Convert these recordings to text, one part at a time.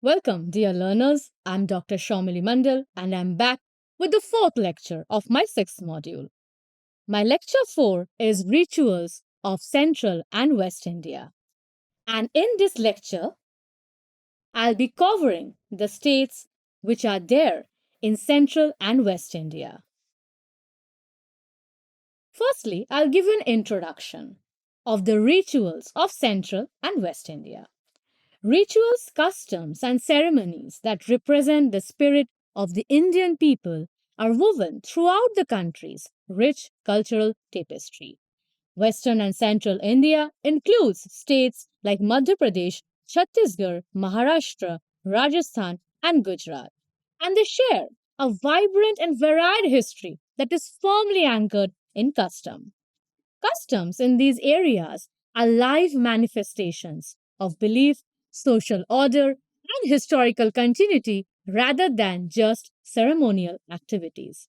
Welcome, dear learners. I'm Dr. Shamili Mandal, and I'm back with the fourth lecture of my sixth module. My lecture 4 is Rituals of Central and West India. And in this lecture, I'll be covering the states which are there in Central and West India. Firstly, I'll give you an introduction of the rituals of Central and West India. Rituals, customs, and ceremonies that represent the spirit of the Indian people are woven throughout the country's rich cultural tapestry. Western and central India includes states like Madhya Pradesh, Chhattisgarh, Maharashtra, Rajasthan, and Gujarat. And they share a vibrant and varied history that is firmly anchored in custom. Customs in these areas are live manifestations of belief, social order, and historical continuity rather than just ceremonial activities.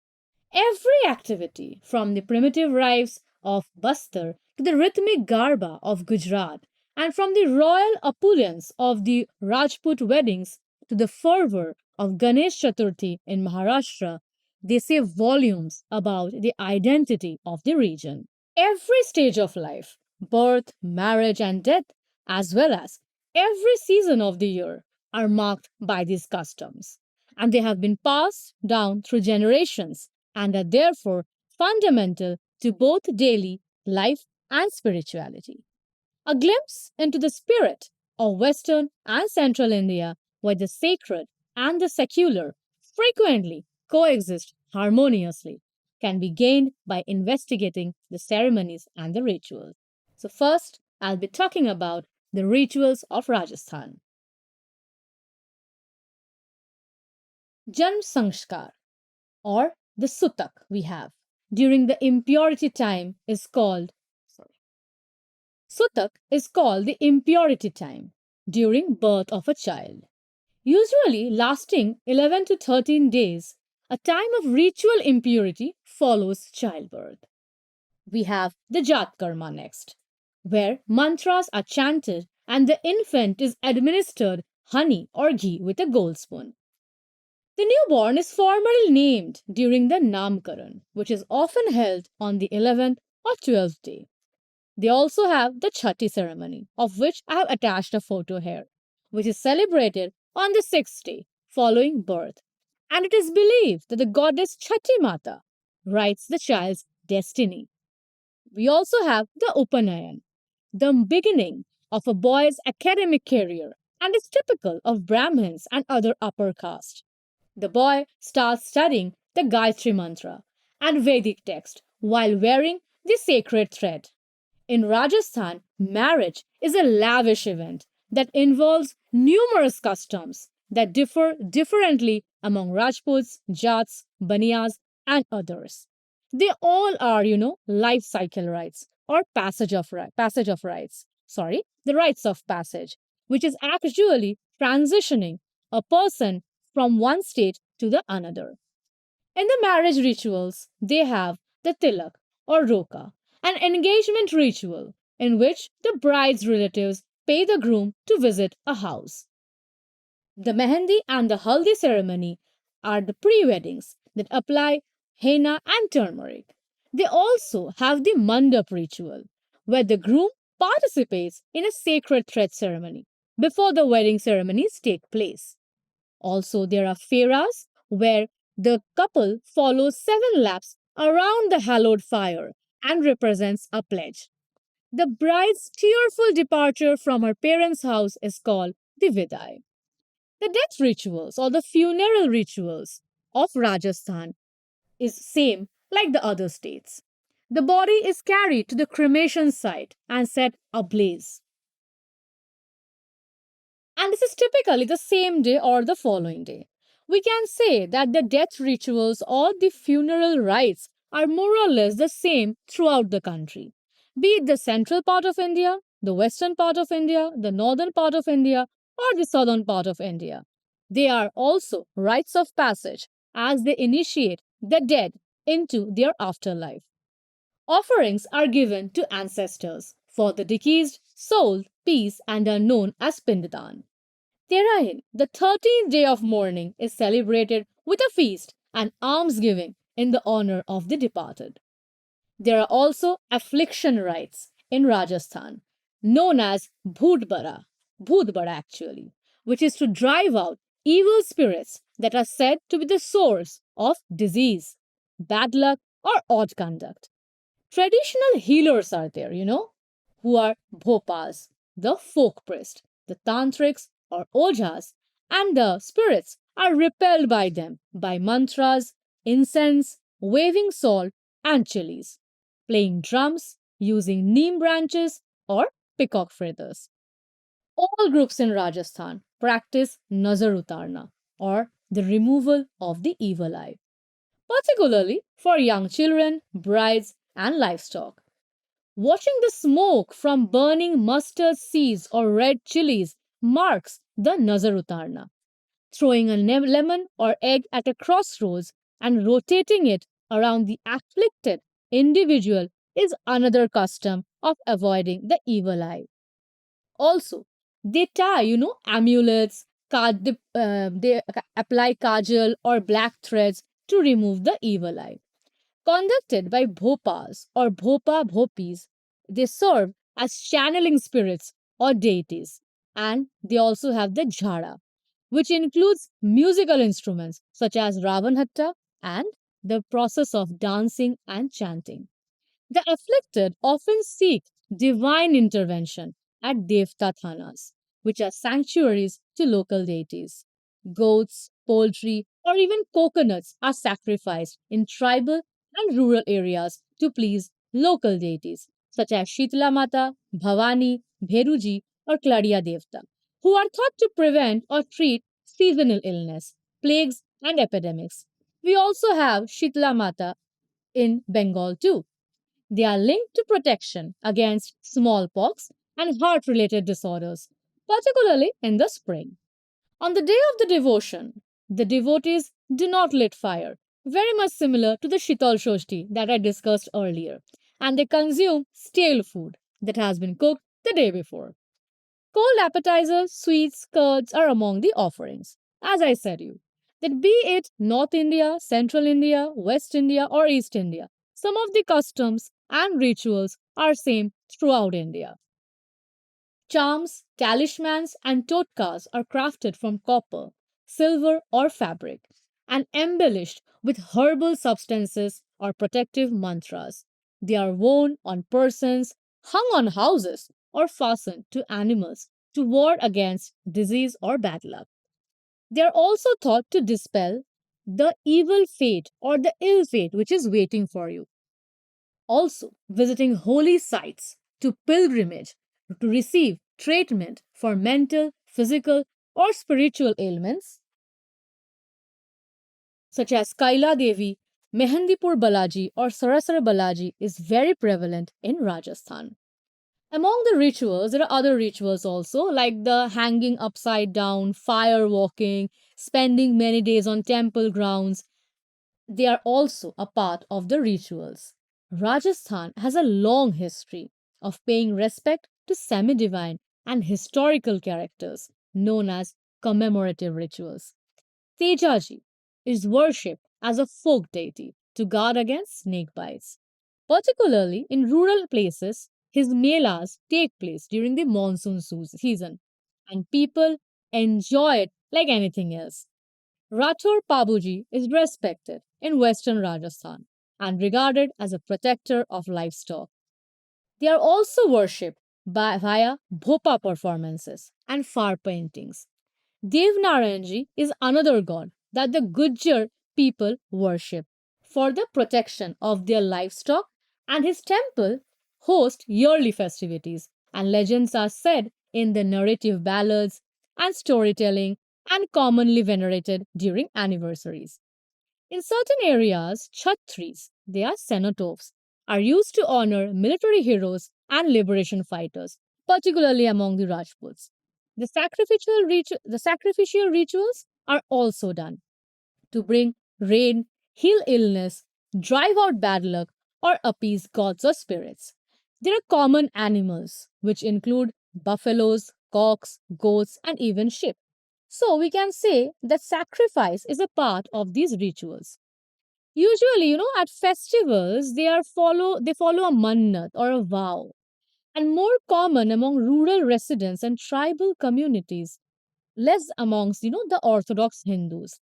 Every activity, from the primitive rites of Bastar to the rhythmic Garba of Gujarat, and from the royal opulence of the Rajput weddings to the fervor of Ganesh Chaturthi in Maharashtra, they say volumes about the identity of the region. Every stage of life, birth, marriage, and death, as well as every season of the year, are marked by these customs. And they have been passed down through generations and are therefore fundamental to both daily life and spirituality. A glimpse into the spirit of Western and Central India, where the sacred and the secular frequently coexist harmoniously, can be gained by investigating the ceremonies and the rituals. So, first, I'll be talking about the rituals of Rajasthan. Janm Sanskar, or the Sutak, we have during the impurity time is called Sutak is called the impurity time during birth of a child, usually lasting 11 to 13 days. A time of ritual impurity follows childbirth. We have the Jat Karma next, where mantras are chanted and the infant is administered honey or ghee with a gold spoon. The newborn is formally named during the Namkaran, which is often held on the 11th or 12th day. They also have the Chatti ceremony, of which I have attached a photo here, which is celebrated on the sixth day following birth. And it is believed that the goddess Chatti Mata writes the child's destiny. We also have the Upanayan, the beginning of a boy's academic career, and is typical of Brahmins and other upper caste. The boy starts studying the Gayatri Mantra and Vedic text while wearing the sacred thread. In Rajasthan, marriage is a lavish event that involves numerous customs that differ differently among Rajputs, Jats, Baniyas, and others. They all are, life cycle rites or passage of rites. Sorry, the rites of passage, which is actually transitioning a person from one state to the another. In the marriage rituals, they have the tilak or roka, an engagement ritual in which the bride's relatives pay the groom to visit a house. The mehendi and the haldi ceremony are the pre-weddings that apply henna and turmeric. They also have the mandap ritual, where the groom participates in a sacred thread ceremony before the wedding ceremonies take place. Also, there are fairas where the couple follows 7 laps around the hallowed fire and represents a pledge. The bride's tearful departure from her parents' house is called the Vidai. The death rituals or the funeral rituals of Rajasthan is same like the other states. The body is carried to the cremation site and set ablaze. And this is typically the same day or the following day. We can say that the death rituals or the funeral rites are more or less the same throughout the country. Be it the central part of India, the western part of India, the northern part of India, or the southern part of India. They are also rites of passage as they initiate the dead into their afterlife. Offerings are given to ancestors for the deceased soul, peace, and are known as Pindadan. Therein, the 13th day of mourning is celebrated with a feast and almsgiving in the honor of the departed. There are also affliction rites in Rajasthan, known as Bhutbara actually, which is to drive out evil spirits that are said to be the source of disease, bad luck, or odd conduct. Traditional healers are there, who are bhopas, the folk priest, the tantrics or ojas, and the spirits are repelled by them by mantras, incense, waving salt, and chilies, playing drums, using neem branches or peacock feathers. All groups in Rajasthan practice nazar utarna or the removal of the evil eye, particularly for young children, brides, and livestock. Watching the smoke from burning mustard seeds or red chilies marks the Nazar Utarna. Throwing a lemon or egg at a crossroads and rotating it around the afflicted individual is another custom of avoiding the evil eye. Also, they tie, amulets, they apply kajal or black threads to remove the evil eye. Conducted by bhopas or bhopa bhopis, they serve as channeling spirits or deities. And they also have the jhara, which includes musical instruments such as Ravanhatta and the process of dancing and chanting. The afflicted often seek divine intervention at Devta Thanas, which are sanctuaries to local deities. Goats, poultry, or even coconuts are sacrificed in tribal and rural areas to please local deities such as Shitla Mata, Bhavani, Bheruji, or Kladiya Devta, who are thought to prevent or treat seasonal illness, plagues, and epidemics. We also have Shitla Mata in Bengal too. They are linked to protection against smallpox and heart related disorders, particularly in the spring. On the day of the devotion, the devotees do not lit fire, very much similar to the Shital Shoshti that I discussed earlier, and they consume stale food that has been cooked the day before. Cold appetizers, sweets, curds are among the offerings. As I said you, that be it North India, Central India, West India or East India, some of the customs and rituals are same throughout India. Charms, talismans and totkas are crafted from copper, silver or fabric and embellished with herbal substances or protective mantras. They are worn on persons, hung on houses or fastened to animals to ward against disease or bad luck. They are also thought to dispel the evil fate or the ill fate which is waiting for you. Also, visiting holy sites to pilgrimage to receive treatment for mental, physical, or spiritual ailments such as Kaila Devi, Mehendipur Balaji, or Sarasara Balaji is very prevalent in Rajasthan. Among the rituals, there are other rituals also, like the hanging upside down, fire walking, spending many days on temple grounds. They are also a part of the rituals. Rajasthan has a long history of paying respect to semi divine and historical characters known as commemorative rituals. Tejaji is worshipped as a folk deity to guard against snake bites. Particularly in rural places, his melas take place during the season, and people enjoy it like anything else. Rathor Pabuji is respected in western Rajasthan and regarded as a protector of livestock. They are also worshipped via bhopa performances and far paintings. Devnarayanji is another god that the Gujjar people worship for the protection of their livestock, and his temple hosts yearly festivities, and legends are said in the narrative ballads and storytelling and commonly venerated during anniversaries. In certain areas, Chhatris, they are cenotaphs, are used to honor military heroes and liberation fighters, particularly among the Rajputs. The sacrificial rituals are also done to bring rain, heal illness, drive out bad luck, or appease gods or spirits. There are common animals, which include buffaloes, cocks, goats, and even sheep. So we can say that sacrifice is a part of these rituals. Usually, at festivals, they follow a mannat or a vow, and more common among rural residents and tribal communities, less amongst, the Orthodox Hindus.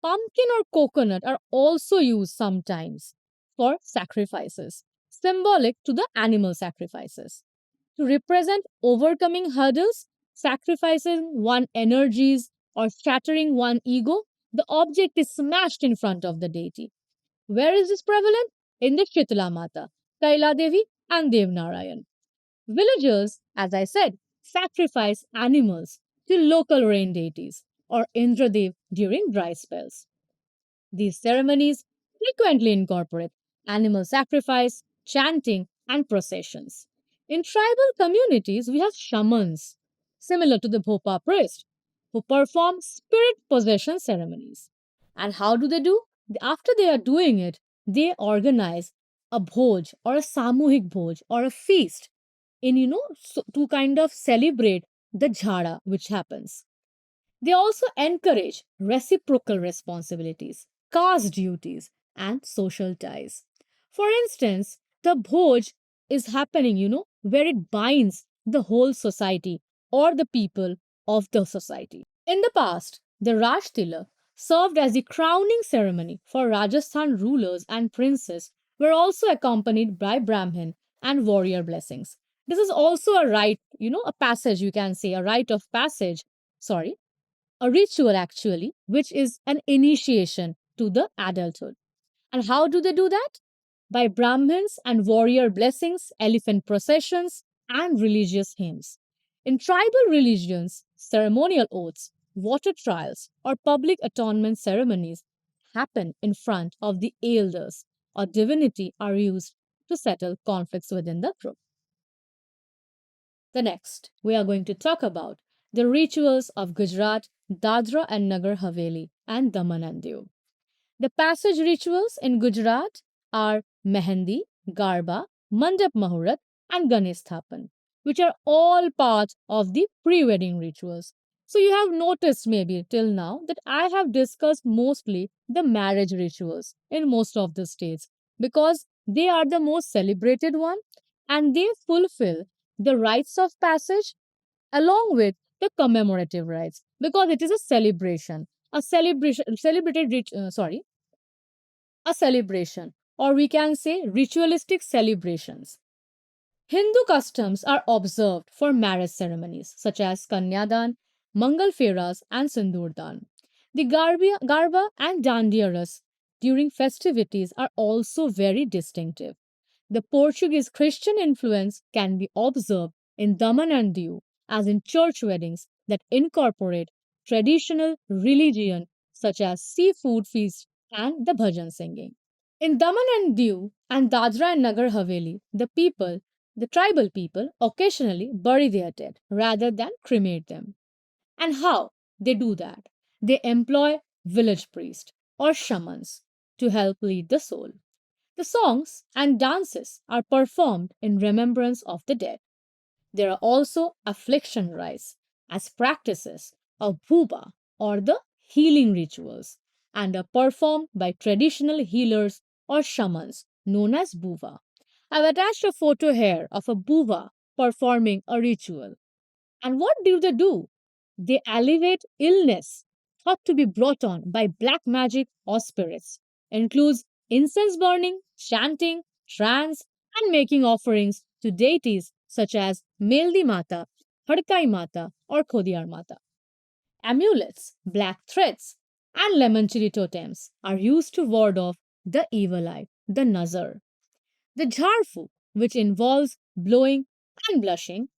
Pumpkin or coconut are also used sometimes for sacrifices, symbolic to the animal sacrifices. To represent overcoming hurdles, sacrificing one energies, or shattering one ego, the object is smashed in front of the deity. Where is this prevalent? In the Shitla Mata, Kaila Devi, and Devnarayan. Villagers, as I said, sacrifice animals to local rain deities or Indradev during dry spells. These ceremonies frequently incorporate animal sacrifice, chanting, and processions. In tribal communities, we have shamans, similar to the Bhopa priest, who perform spirit possession ceremonies. And how do they do? After they are doing it, they organize a bhoj or a samuhik bhoj or a feast to kind of celebrate the jhara which happens. They also encourage reciprocal responsibilities, caste duties, and social ties. For instance, the Bhoj is happening, where it binds the whole society or the people of the society. In the past, the Raj Tilak served as the crowning ceremony for Rajasthan rulers and princes, were also accompanied by Brahmin and warrior blessings. This is also a rite, a passage, you can say, a rite of passage, sorry, a ritual actually, which is an initiation to the adulthood. And how do they do that? By Brahmins and warrior blessings, elephant processions, and religious hymns. In tribal religions, ceremonial oaths, water trials, or public atonement ceremonies happen in front of the elders or divinity are used to settle conflicts within the group. The next, we are going to talk about the rituals of Gujarat, Dadra and Nagar Haveli, and Daman and Diu. The passage rituals in Gujarat are Mehendi, Garba, Mandap Mahurat, and Ganesh Thapan, which are all part of the pre wedding rituals. So, you have noticed maybe till now that I have discussed mostly the marriage rituals in most of the states because they are the most celebrated one and they fulfill the rites of passage along with the commemorative rites because it is a celebration, a celebration, a celebration, or we can say ritualistic celebrations. Hindu customs are observed for marriage ceremonies such as Kanyadan, Mangal Feras, and Sindurdan. The Garba and Dandiya Ras during festivities are also very distinctive. The Portuguese Christian influence can be observed in Daman and Diu, as in church weddings that incorporate traditional religion such as seafood feast and the bhajan singing. In Daman and Diu and Dadra and Nagar Haveli, the tribal people, occasionally bury their dead rather than cremate them. And how they do that? They employ village priests or shamans to help lead the soul. The songs and dances are performed in remembrance of the dead. There are also affliction rites as practices of bhuba or the healing rituals and are performed by traditional healers or shamans known as buva. I've attached a photo here of a buva performing a ritual. And what do they do? They alleviate illness thought to be brought on by black magic or spirits. Includes incense burning, chanting, trance, and making offerings to deities such as Meldi Mata, Hadkai Mata, or Khodiyar Mata. Amulets, black threads, and lemon chili totems are used to ward off the evil eye, the nazar. The jharfu, which involves blowing and blushing,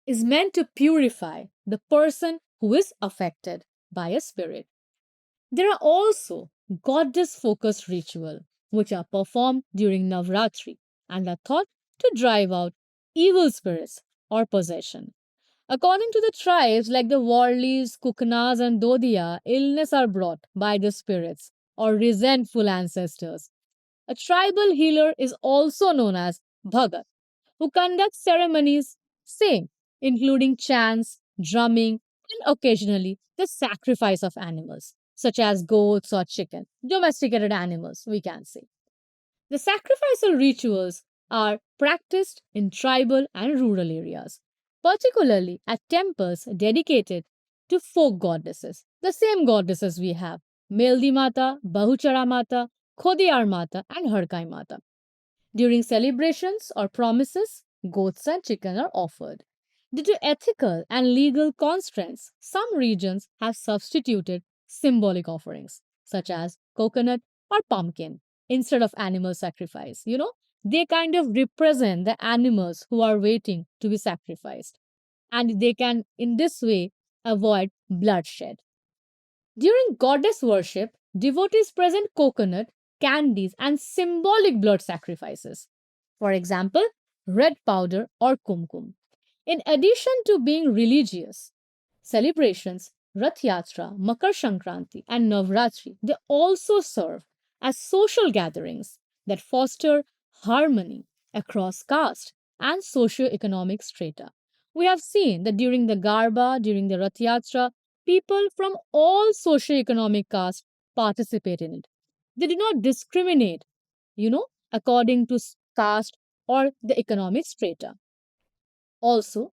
is meant to purify the person who is affected by a spirit. There are also goddess focused rituals which are performed during Navratri and are thought to drive out evil spirits or possession. According to the tribes like the Warlis, Kuknas, and Dodia, illness are brought by the spirits or resentful ancestors. A tribal healer is also known as Bhagat, who conducts ceremonies same, including chants, drumming, and occasionally the sacrifice of animals, such as goats or chicken, domesticated animals, we can say. The sacrificial rituals are practiced in tribal and rural areas, particularly at temples dedicated to folk goddesses, the same goddesses we have Meldi Mata, Bahuchara Mata, Khodiyar Mata, and Harkai Mata. During celebrations or promises, goats and chicken are offered. Due to ethical and legal constraints, some regions have substituted symbolic offerings, such as coconut or pumpkin, instead of animal sacrifice. They kind of represent the animals who are waiting to be sacrificed, and they can, in this way, avoid bloodshed. During goddess worship, devotees present coconut, candies, and symbolic blood sacrifices. For example, red powder or kumkum. In addition to being religious celebrations, Rath Yatra, Makar Sankranti, and Navratri, they also serve as social gatherings that foster harmony across caste and socio-economic strata. We have seen that during the Garba, during the Rath Yatra, people from all socio-economic castes participate in it. They do not discriminate, according to caste or the economic strata. Also,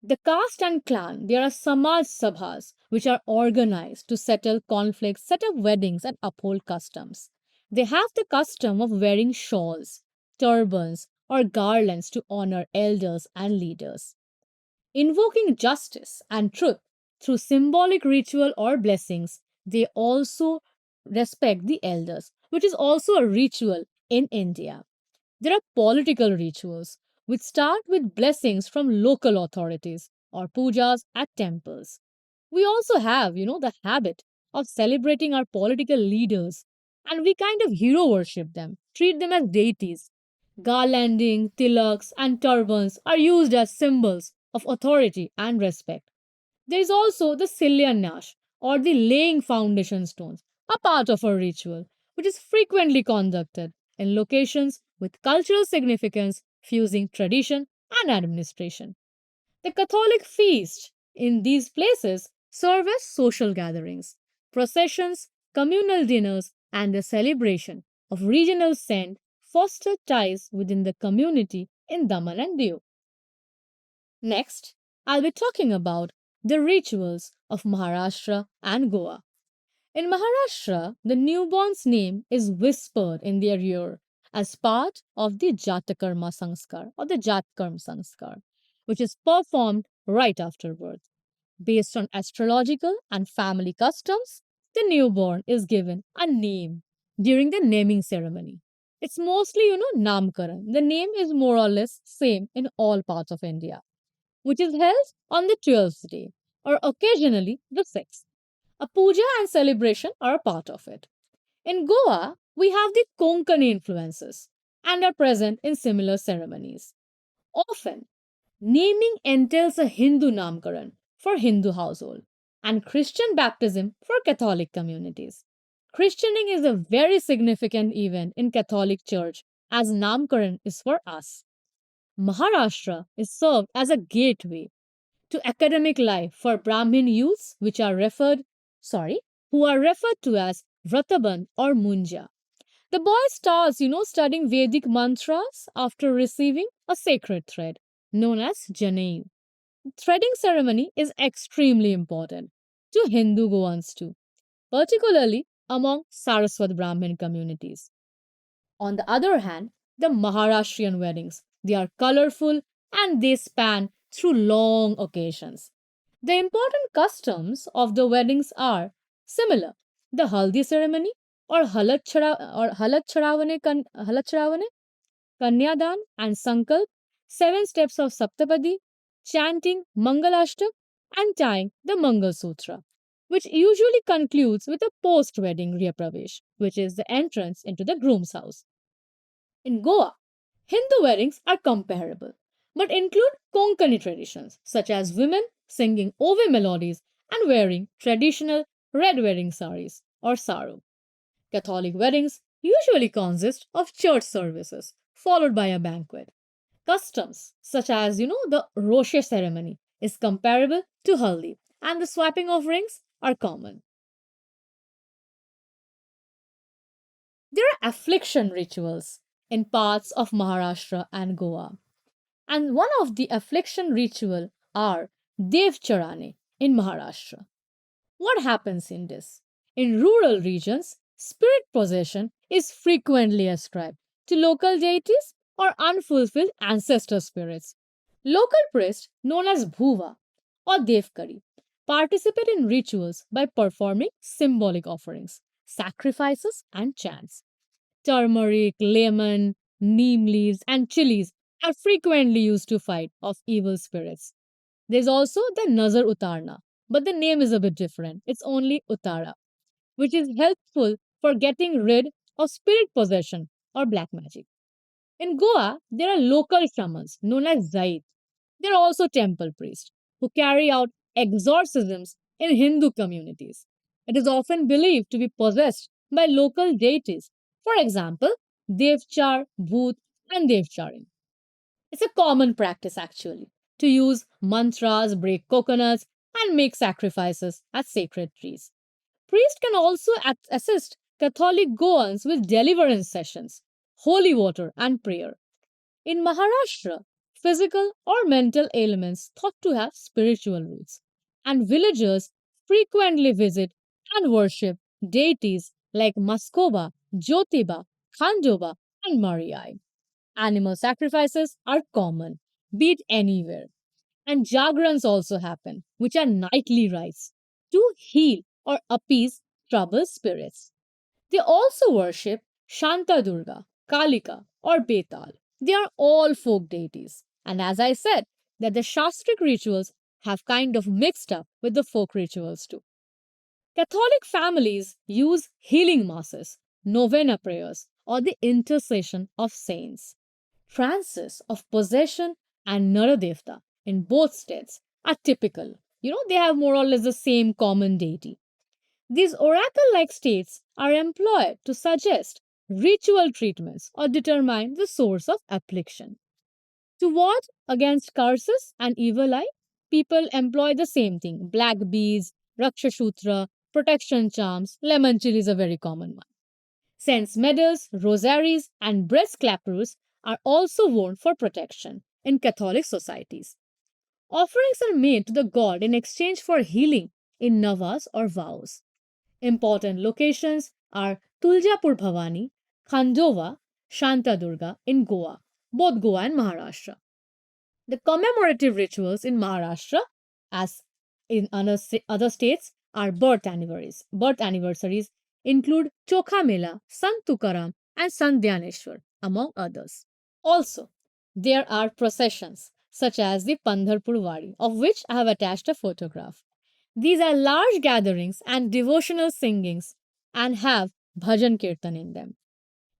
the caste and clan, there are Samaj Sabhas which are organized to settle conflicts, set up weddings, and uphold customs. They have the custom of wearing shawls, turbans, or garlands to honor elders and leaders. Invoking justice and truth through symbolic ritual or blessings, they also respect the elders, which is also a ritual in India. There are political rituals which start with blessings from local authorities or pujas at temples. We also have, the habit of celebrating our political leaders, and we kind of hero worship them, treat them as deities. Garlanding, tilaks, and turbans are used as symbols of authority and respect. There is also the Silyanyash, or the laying foundation stones, a part of a ritual, which is frequently conducted in locations with cultural significance, fusing tradition and administration. The Catholic feast in these places serve as social gatherings, processions, communal dinners, and the celebration of regional saint foster ties within the community in Daman and Diu. Next, I'll be talking about the rituals of Maharashtra and Goa. In Maharashtra, the newborn's name is whispered in their ear as part of the Jatakarma Sanskar or the Jatkarm Sanskar, which is performed right after birth. Based on astrological and family customs, the newborn is given a name during the naming ceremony. It's mostly, Namkaran. The name is more or less same in all parts of India, which is held on the 12th day or occasionally the 6th. A puja and celebration are a part of it. In Goa, we have the Konkani influences and are present in similar ceremonies. Often, naming entails a Hindu Namkaran for Hindu household and Christian baptism for Catholic communities. Christening is a very significant event in Catholic Church as Namkaran is for us. Maharashtra is served as a gateway to academic life for Brahmin youths who are referred to as Vrataban or Munja. The boy starts, studying Vedic mantras after receiving a sacred thread known as Janein. Threading ceremony is extremely important to Hindu Goans too, particularly among Saraswat Brahmin communities. On the other hand, the Maharashtrian weddings, they are colorful and they span through long occasions. The important customs of the weddings are similar. The haldi ceremony or halat charavane, kanyadan and sankalp, 7 steps of saptapadi, chanting Mangalashtak and tying the Mangal Sutra, which usually concludes with a post-wedding Riyapravesh, which is the entrance into the groom's house. In Goa, Hindu weddings are comparable, but include Konkani traditions, such as women singing Ove melodies and wearing traditional red wedding saris or saru. Catholic weddings usually consist of church services followed by a banquet. Customs such as the Roche ceremony is comparable to Haldi, and the swapping of rings are common. There are affliction rituals in parts of Maharashtra and Goa, and one of the affliction ritual are Dev Charane in Maharashtra. What happens in this? In rural regions, spirit possession is frequently ascribed to local deities or unfulfilled ancestor spirits. Local priests, known as Bhuva or Devkari, participate in rituals by performing symbolic offerings, sacrifices, and chants. Turmeric, lemon, neem leaves, and chilies are frequently used to fight off evil spirits. There's also the Nazar Utarna, but the name is a bit different. It's only Utara, which is helpful for getting rid of spirit possession or black magic. In Goa, there are local shamans known as Zaid. There are also temple priests who carry out exorcisms in Hindu communities. It is often believed to be possessed by local deities. For example, Devchar, Bhoot, and Devcharin. It's a common practice actually to use mantras, break coconuts, and make sacrifices at sacred trees. Priests can also assist Catholic Goans with deliverance sessions, holy water, and prayer. In Maharashtra, physical or mental ailments thought to have spiritual roots, and villagers frequently visit and worship deities like Maskoba, Jyotiba, Khandoba, and Mariai. Animal sacrifices are common, be it anywhere. And jagrans also happen, which are nightly rites to heal or appease troubled spirits. They also worship Shanta Durga, Kalika, or Betal. They are all folk deities. And as I said, that the Shastric rituals have kind of mixed up with the folk rituals too. Catholic families use healing masses, novena prayers, or the intercession of saints. Trances of possession and Naradevta in both states are typical. They have more or less the same common deity. These oracle like states are employed to suggest ritual treatments or determine the source of affliction. To ward against curses and evil eye, people employ the same thing: black beads, rakshasutra, protection charms, lemon chili is a very common one. Sense medals, rosaries, and breast clappers are also worn for protection in Catholic societies. Offerings are made to the god in exchange for healing in navas or vows. Important locations are Tuljapur Bhavani, Khandova, Shantadurga in Goa, both Goa and Maharashtra. The commemorative rituals in Maharashtra, as in other states, are birth anniversaries include Chokha Mela, Sant Tukaram, and Sant Dhyaneshwar, among others. Also, there are processions such as the Pandharpur Wari, of which I have attached a photograph. These are large gatherings and devotional singings and have bhajan kirtan in them.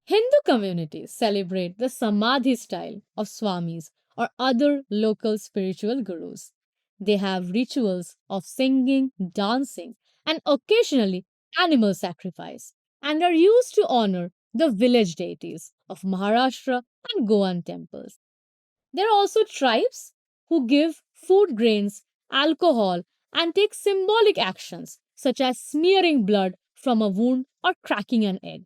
Hindu communities celebrate the Samadhi style of Swamis or other local spiritual gurus. They have rituals of singing, dancing, and occasionally animal sacrifice, and are used to honor the village deities of Maharashtra and Goan temples. There are also tribes who give food grains, alcohol, and take symbolic actions such as smearing blood from a wound or cracking an egg.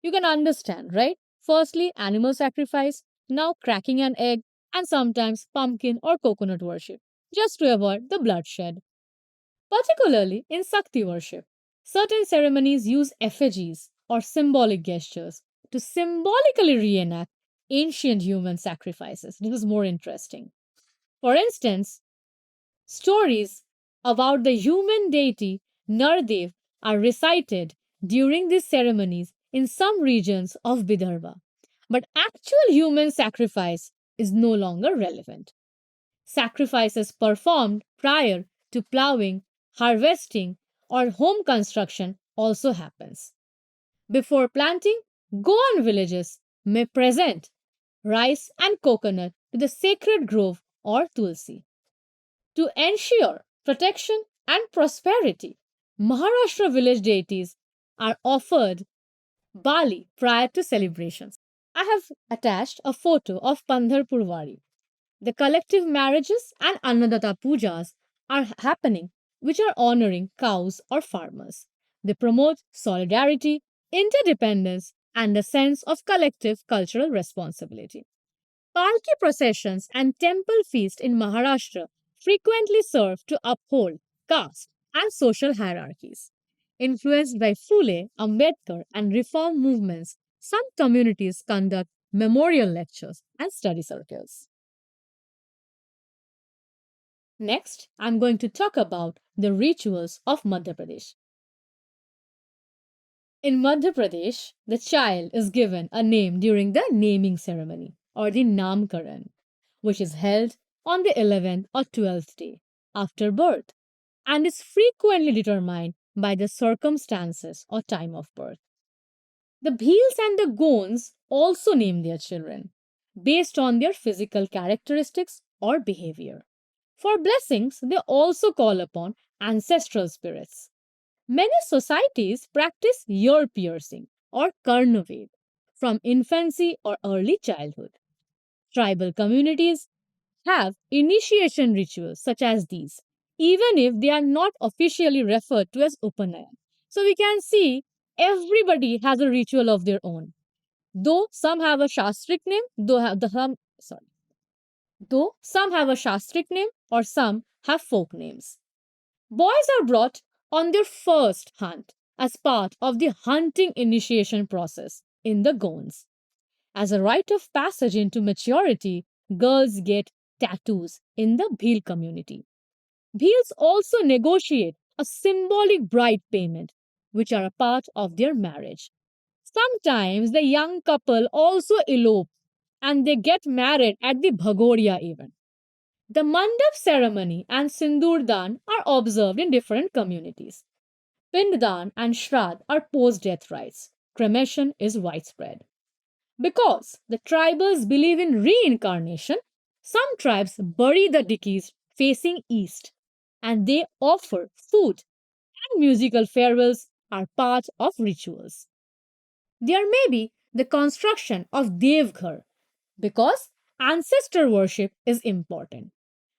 You can understand, right? Firstly, animal sacrifice, now cracking an egg, and sometimes pumpkin or coconut worship, just to avoid the bloodshed. Particularly in Sakti worship, certain ceremonies use effigies or symbolic gestures to symbolically reenact ancient human sacrifices. This is more interesting. For instance, stories about the human deity Nardev are recited during these ceremonies in some regions of Vidarbha. But actual human sacrifice is no longer relevant. Sacrifices performed prior to plowing, harvesting, or home construction also happens. Before planting, Goan villages may present rice and coconut to the sacred grove or tulsi. To ensure protection and prosperity, Maharashtra village deities are offered Bali prior to celebrations. I have attached a photo of Pandharpur Wari. The collective marriages and Annadatta pujas are happening, which are honoring cows or farmers. They promote solidarity, interdependence, and a sense of collective cultural responsibility. Palki processions and temple feasts in Maharashtra frequently serve to uphold caste and social hierarchies. Influenced by Phule, Ambedkar, and reform movements, some communities conduct memorial lectures and study circles. Next, I'm going to talk about the rituals of Madhya Pradesh. In Madhya Pradesh, the child is given a name during the naming ceremony or the Namkaran, which is held on the 11th or 12th day after birth and is frequently determined by the circumstances or time of birth. The Bhils and the Gons also name their children based on their physical characteristics or behavior. For blessings, they also call upon ancestral spirits. Many societies practice ear piercing or karnaved from infancy or early childhood. Tribal communities have initiation rituals such as these, even if they are not officially referred to as Upanayan. So we can see everybody has a ritual of their own. Though some have a shastric name, though some have a shastric name or some have folk names. Boys are brought on their first hunt as part of the hunting initiation process in the Gonds. As a rite of passage into maturity, girls get tattoos in the Bhil community. Bhils also negotiate a symbolic bride payment, which are a part of their marriage. Sometimes the young couple also elope and they get married at the Bhagoria event. The Mandap ceremony and Sindur Dan are observed in different communities. Pinddan and Shraddh are post death rites. Cremation is widespread. Because the tribals believe in reincarnation, some tribes bury the deceased facing east and they offer food and musical farewells are part of rituals. There may be the construction of Devghar because ancestor worship is important.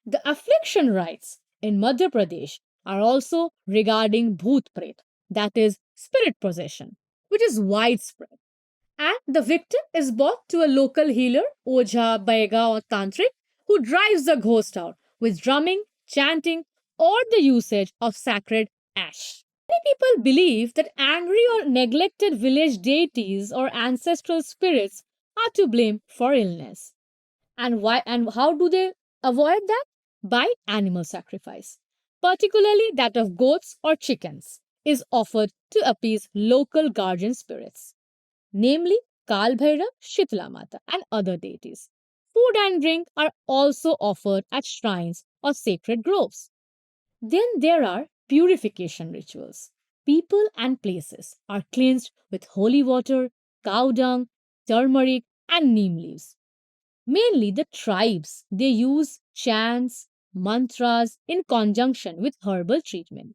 The affliction rites in Madhya Pradesh are also regarding Bhoot Pret, that is, spirit possession, which is widespread. And the victim is brought to a local healer, Ojha, Baiga, or Tantric, who drives the ghost out with drumming, chanting, or the usage of sacred ash. Many people believe that angry or neglected village deities or ancestral spirits are to blame for illness. And why and how do they avoid that? By animal sacrifice, particularly that of goats or chickens, is offered to appease local guardian spirits, namely Kal Bhairav, Shitla Mata, and other deities. Food and drink are also offered at shrines or sacred groves. Then there are purification rituals. People and places are cleansed with holy water, cow dung, turmeric, and neem leaves. Mainly the tribes, they use chants, mantras in conjunction with herbal treatment.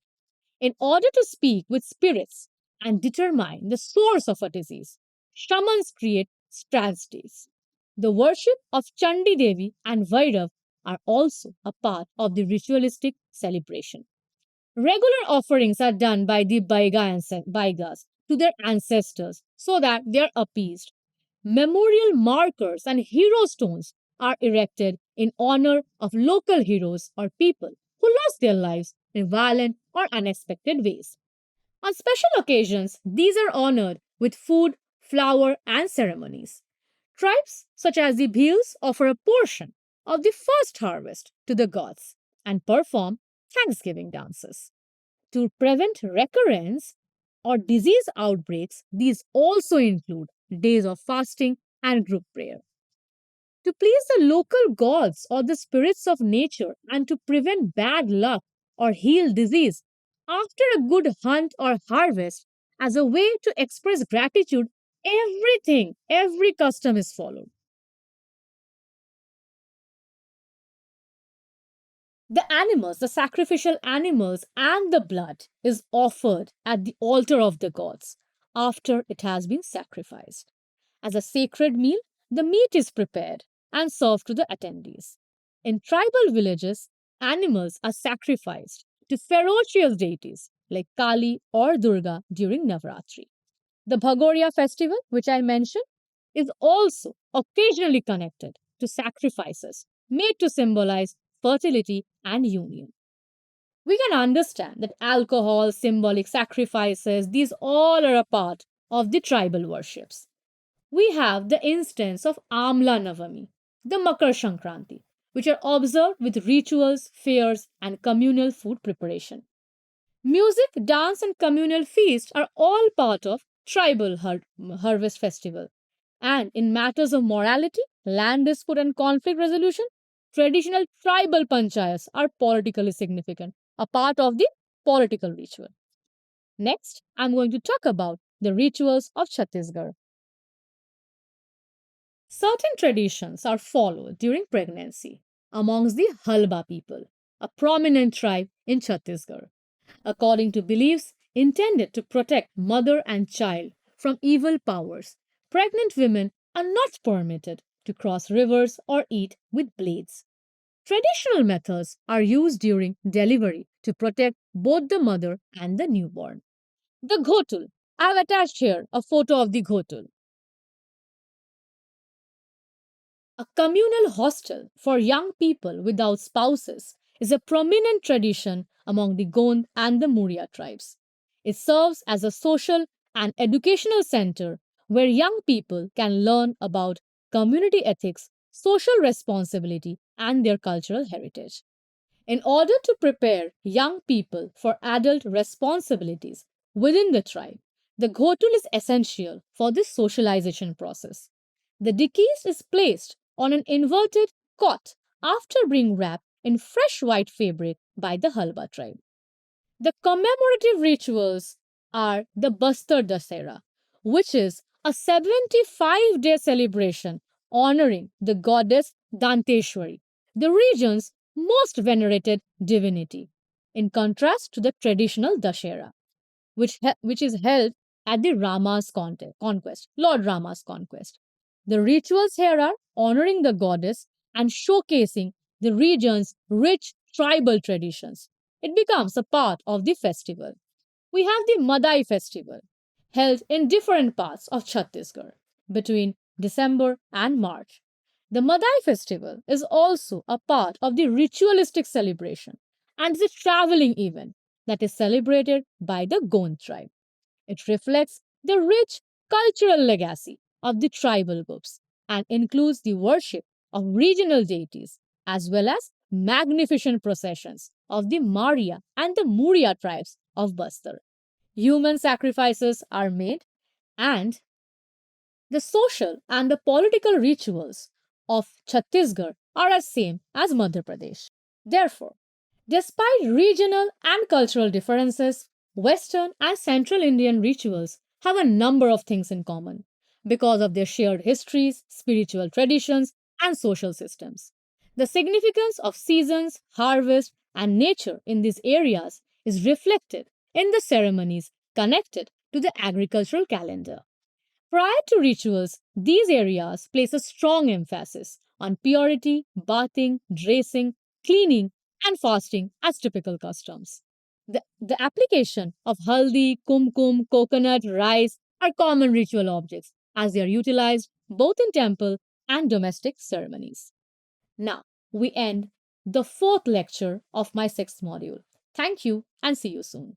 In order to speak with spirits and determine the source of a disease, shamans create strategies. The worship of Chandi Devi and Vairav are also a part of the ritualistic celebration. Regular offerings are done by the Baigas to their ancestors so that they are appeased. Memorial markers and hero stones are erected in honor of local heroes or people who lost their lives in violent or unexpected ways. On special occasions, these are honored with food, flower, and ceremonies. Tribes such as the Bhils offer a portion of the first harvest to the gods and perform Thanksgiving dances. To prevent recurrence or disease outbreaks, these also include days of fasting and group prayer. To please the local gods or the spirits of nature and to prevent bad luck or heal disease, after a good hunt or harvest, as a way to express gratitude, every custom is followed. The sacrificial animals, and the blood is offered at the altar of the gods after it has been sacrificed. As a sacred meal, the meat is prepared and served to the attendees. In tribal villages, animals are sacrificed to ferocious deities like Kali or Durga during Navratri. The Bhagoria festival, which I mentioned, is also occasionally connected to sacrifices made to symbolize fertility and union. We can understand that alcohol, symbolic sacrifices, these all are a part of the tribal worships. We have the instance of Amla Navami, the Makar Sankranti, which are observed with rituals, fairs, and communal food preparation. Music, dance, and communal feast are all part of tribal harvest festival. And in matters of morality, land dispute, and conflict resolution, traditional tribal panchayats are politically significant, a part of the political ritual. Next, I'm going to talk about the rituals of Chhattisgarh. Certain traditions are followed during pregnancy amongst the Halba people, a prominent tribe in Chhattisgarh, according to beliefs intended to protect mother and child from evil powers. Pregnant women are not permitted to cross rivers or eat with blades. Traditional methods are used during delivery to protect both the mother and the newborn. The Ghotul. I have attached here a photo of the Ghotul. A communal hostel for young people without spouses is a prominent tradition among the Gond and the Muria tribes. It serves as a social and educational center where young people can learn about community ethics, social responsibility, and their cultural heritage. In order to prepare young people for adult responsibilities within the tribe, the ghotul is essential for this socialization process. The deceased is placed on an inverted cot after being wrapped in fresh white fabric by the Halba tribe. The commemorative rituals are the Bastar Dasera, which is a 75-day celebration honoring the goddess Danteshwari, the region's most venerated divinity, in contrast to the traditional Dashera, which is held at the conquest, Lord Rama's conquest. The rituals here are honoring the goddess and showcasing the region's rich tribal traditions. It becomes a part of the festival. We have the Madai festival, held in different parts of Chhattisgarh between December and March. The Madai festival is also a part of the ritualistic celebration and is a traveling event that is celebrated by the Gond tribe. It reflects the rich cultural legacy of the tribal groups and includes the worship of regional deities as well as magnificent processions of the Maria and the Muria tribes of Bastar. Human sacrifices are made, and the social and the political rituals of Chhattisgarh are the same as Madhya Pradesh. Therefore, despite regional and cultural differences, Western and Central Indian rituals have a number of things in common because of their shared histories, spiritual traditions, and social systems. The significance of seasons, harvest, and nature in these areas is reflected in the ceremonies connected to the agricultural calendar. Prior to rituals, these areas place a strong emphasis on purity, bathing, dressing, cleaning, and fasting as typical customs. The application of haldi, kumkum, coconut, rice are common ritual objects as they are utilized both in temple and domestic ceremonies. Now, we end the fourth lecture of my sixth module. Thank you and see you soon.